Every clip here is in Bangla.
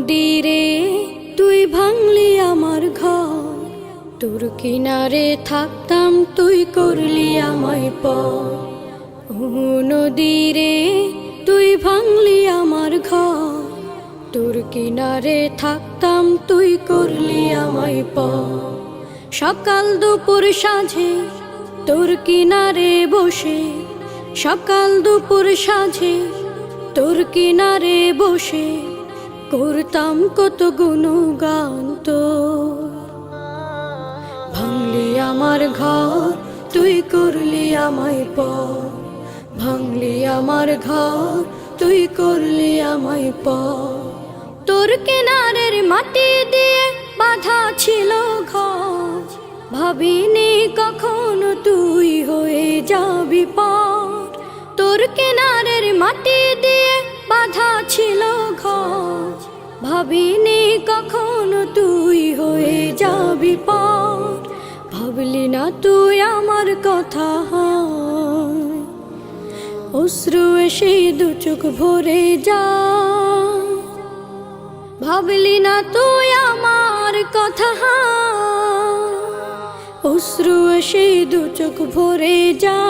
নদীরে তুই ভাঙলি আমার ঘর, তোর কিনারে থাকতাম তুই করলি আমায় পর। ও নদীরে তুই ভাঙলি আমার ঘর, তোর কিনারে থাকতাম তুই করলি আমায় পর। সকাল দুপুর সাঁঝে তোর কিনারে বসে, সকাল দুপুর সাঁঝে তোর কিনারে বসে করতাম কত গুণগান তোর। ভাঙলি আমার ঘর তুই করলি আমায় পর, ভাঙলি আমার ঘর তুই করলি আমায় পর। তোর কিনারের মাটি দিয়ে বাঁধা ছিল ঘর, ভাবিনি কখনো তুই হয়ে যাবি পার। তোর কিনারের মাটি দিয়ে বাঁধা ছিল ঘর, ভাবিনি কখনো তুই হয়ে যাবি পার। ভাবলি না তুই আমার কথা, অশ্রু এসে দু চোখ ভরে যা। ভাবলি না তুই আমার কথা, অশ্রু এসে দু চোখ ভরে যা।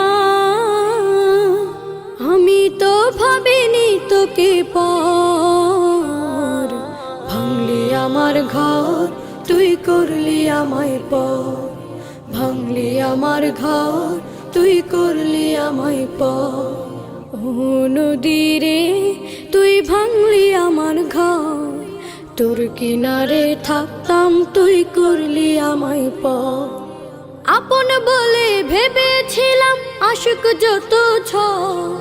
আমি তো ভাবিনি তোকে পর, ভাঙলি আমার ঘর তুই করলি আমায় পর, ভাঙলি আমার ঘর তুই করলি আমায় পর। ও নদীরে তুই ভাঙলি আমার ঘর, তোর কিনারে থাকতাম তুই করলি আমায় পর। আপন বলে ভেবেছিলাম আশিক যত ঝড়,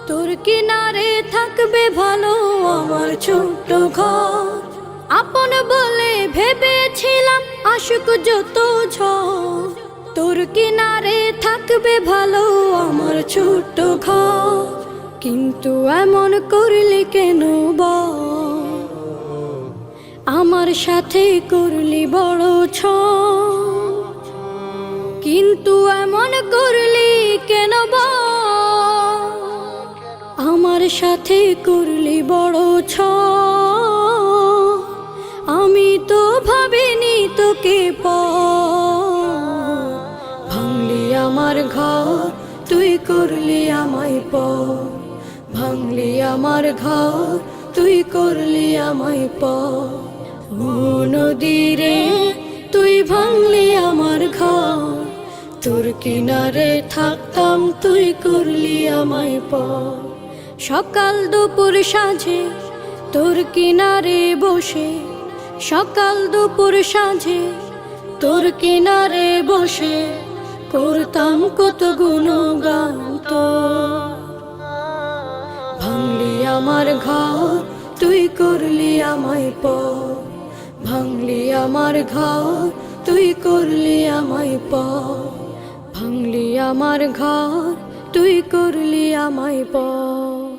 তোর কিনারে থাকবে ভালো আমার ছোট্ট ঘর। আপন বলে ভেবেছিলাম আশিক যত ঝড়, তোর কিনারে থাকবে ভালো আমার ছোট্ট ঘর। কিন্তু এমন করলি কেন বল, আমার সাথে করলি বড় ছল। কিন্তু এমন করলি কেন বল, আমার সাথে করলি বড় ছল। আমি তো ভাবিনি তোকে পর, ভাঙলি আমার ঘর তুই করলি আমায় পর, ভাঙলি আমার ঘর তুই করলি আমায় পর। ও নদীরে তুই ভাঙলি আমার ঘর, তোর কিনারে থাকতাম তুই করলি আমায় পর। সকাল দুপুর সাঁঝে তোর কিনারে বসে, সকাল দুপুর সাঁঝে তোর কিনারে বসে করতাম কত গুণগান তোর। ভাঙলি আমার ঘর তুই করলি আমায় পর, ভাঙলি আমার ঘর তুই করলি আমায় পর, ভাঙলি আমার ঘর তুই করলি আমায় পর।